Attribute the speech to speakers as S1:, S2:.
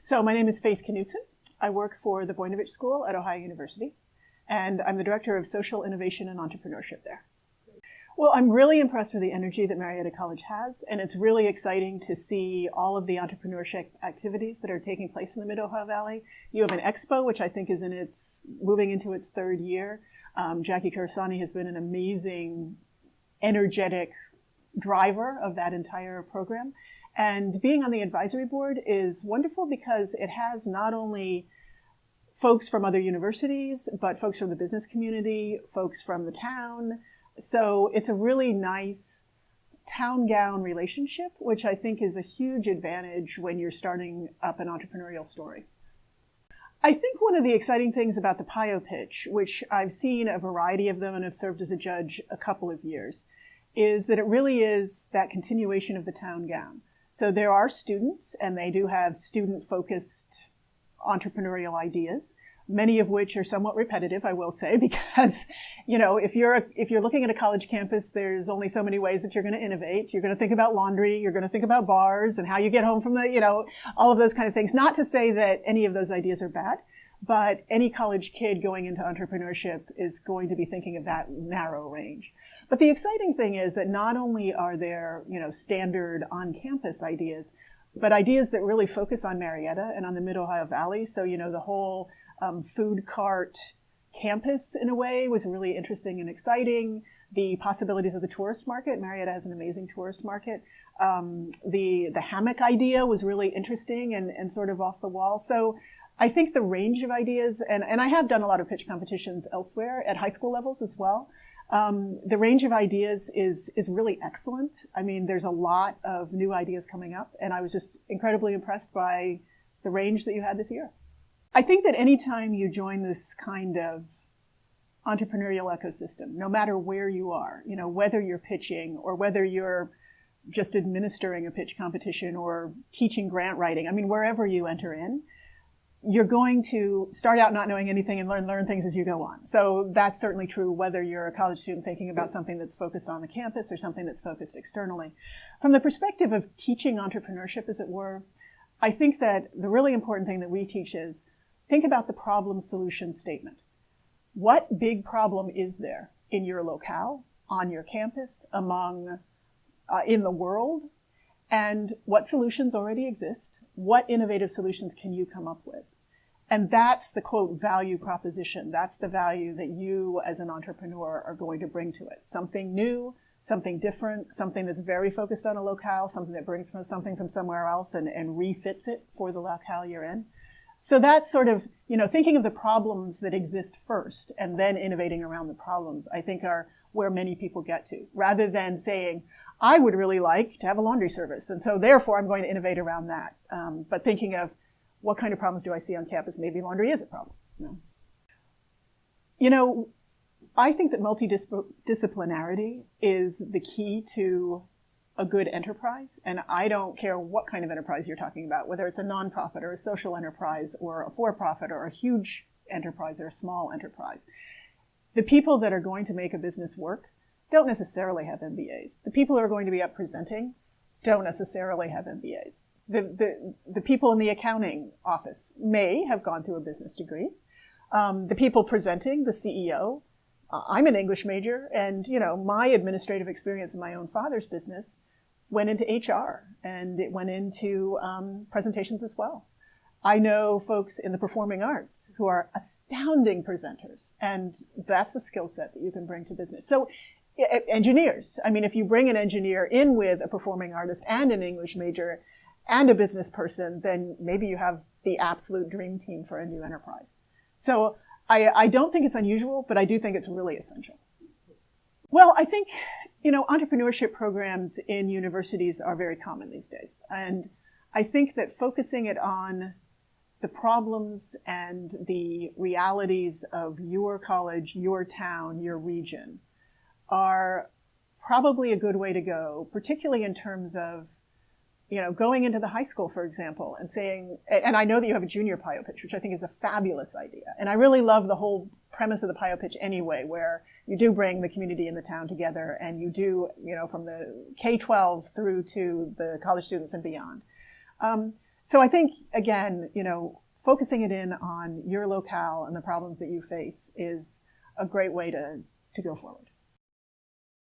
S1: So my name is Faith Knutsen. I work for the Voinovich School at Ohio University, and I'm the Director of Social Innovation and Entrepreneurship there. Well, I'm really impressed with the energy that Marietta College has, and it's really exciting to see all of the entrepreneurship activities that are taking place in the Mid-Ohio Valley. You have an expo, which I think is moving into its third year. Jackie Karasani has been an amazing, energetic driver of that entire program. And being on the advisory board is wonderful because it has not only folks from other universities, but folks from the business community, folks from the town. So it's a really nice town-gown relationship, which I think is a huge advantage when you're starting up an entrepreneurial story. I think one of the exciting things about the PioPitch, which I've seen a variety of them and have served as a judge a couple of years, is that it really is that continuation of the town gown. So there are students, and they do have student-focused entrepreneurial ideas, many of which are somewhat repetitive, I will say, because, if you're looking at a college campus, there's only so many ways that you're going to innovate. You're going to think about laundry, you're going to think about bars and how you get home from all of those kind of things. Not to say that any of those ideas are bad, but any college kid going into entrepreneurship is going to be thinking of that narrow range. But the exciting thing is that not only are there, standard on-campus ideas, but ideas that really focus on Marietta and on the Mid-Ohio Valley. So, the whole food cart campus, in a way, was really interesting and exciting. The possibilities of the tourist market. Marietta has an amazing tourist market. The hammock idea was really interesting and sort of off the wall. So I think the range of ideas, and I have done a lot of pitch competitions elsewhere at high school levels as well. The range of ideas is really excellent. I mean, there's a lot of new ideas coming up, and I was just incredibly impressed by the range that you had this year. I think that anytime you join this kind of entrepreneurial ecosystem, no matter where you are, whether you're pitching or whether you're just administering a pitch competition or teaching grant writing, wherever you enter in, you're going to start out not knowing anything and learn things as you go on. So that's certainly true whether you're a college student thinking about something that's focused on the campus or something that's focused externally. From the perspective of teaching entrepreneurship, as it were, I think that the really important thing that we teach is think about the problem-solution statement. What big problem is there in your locale, on your campus, in the world? And what solutions already exist? What innovative solutions can you come up with? And that's the, quote, value proposition. That's the value that you as an entrepreneur are going to bring to it. Something new, something different, something that's very focused on a locale, something that brings something from somewhere else and refits it for the locale you're in. So that's sort of, thinking of the problems that exist first and then innovating around the problems, I think are where many people get to, rather than saying, I would really like to have a laundry service, and so therefore I'm going to innovate around that. But thinking of what kind of problems do I see on campus? Maybe laundry is a problem. I think that multidisciplinarity is the key to a good enterprise, and I don't care what kind of enterprise you're talking about, whether it's a nonprofit or a social enterprise or a for-profit or a huge enterprise or a small enterprise. The people that are going to make a business work don't necessarily have MBAs. The people who are going to be up presenting don't necessarily have MBAs. The people in the accounting office may have gone through a business degree. The people presenting, the CEO, I'm an English major, and my administrative experience in my own father's business went into HR, and it went into presentations as well. I know folks in the performing arts who are astounding presenters, and that's a skill set that you can bring to business. So engineers, if you bring an engineer in with a performing artist and an English major and a business person, then maybe you have the absolute dream team for a new enterprise. So I don't think it's unusual, but I do think it's really essential. Well, I think, entrepreneurship programs in universities are very common these days. And I think that focusing it on the problems and the realities of your college, your town, your region are probably a good way to go, particularly in terms of, going into the high school, for example, and saying, and I know that you have a junior PioPitch, which I think is a fabulous idea. And I really love the whole premise of the PioPitch anyway, where you do bring the community and the town together, and you do, from the K-12 through to the college students and beyond. So I think, again, focusing it in on your locale and the problems that you face is a great way to go forward.